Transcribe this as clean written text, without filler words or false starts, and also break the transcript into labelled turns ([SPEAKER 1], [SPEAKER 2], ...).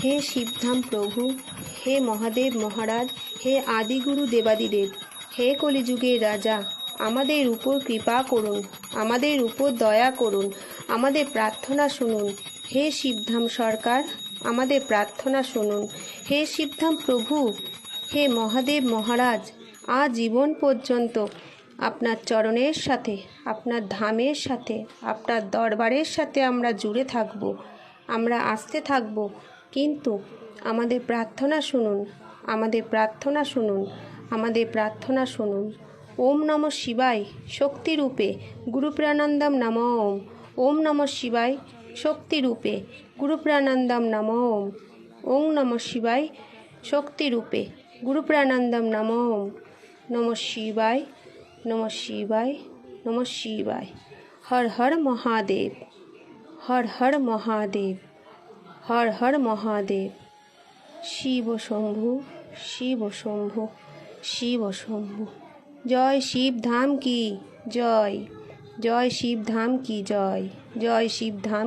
[SPEAKER 1] হে শিবধাম প্রভু, হে মহাদেব মহারাজ, হে আদিগুরু দেবাদিদেব, হে কলিযুগের রাজা, আমাদের উপর কৃপা করুন, আমাদের উপর দয়া করুন, আমাদের প্রার্থনা শুনুন। হে শিবধাম সরকার, আমাদের প্রার্থনা শুনুন। হে শিবধাম প্রভু, হে মহাদেব মহারাজ, আজীবন পর্যন্ত আপনার চরণের সাথে, আপনার ধামের সাথে, আপনার দরবারের সাথে আমরা জুড়ে থাকব, আমরা আসতে থাকব। কিন্তু আমাদের প্রার্থনা শুনুন, আমাদের প্রার্থনা শুনুন, আমাদের প্রার্থনা শুনুন। ওম নমঃ শিবায় শক্তিরূপে গুরুপ্রাণান্দম নম ওম। ওম নমঃ শিবায় শক্তিরূপে গুরুপ্রাণান্দম নম ওম। ওম নমঃ শিবায় শক্তিরূপে গুরুপ্রাণান্দম নম ওম। নমঃ শিবায়, নমঃ শিবায়, নমঃ শিবায়। হর হর মহাদেব, হর হর মহাদেব, হর হর মহাদেব। শিব শম্ভু, শিব শম্ভু, শিব শম্ভু। জয় শিবধাম কি জয়, জয় শিবধাম কি জয়, জয় শিবধাম।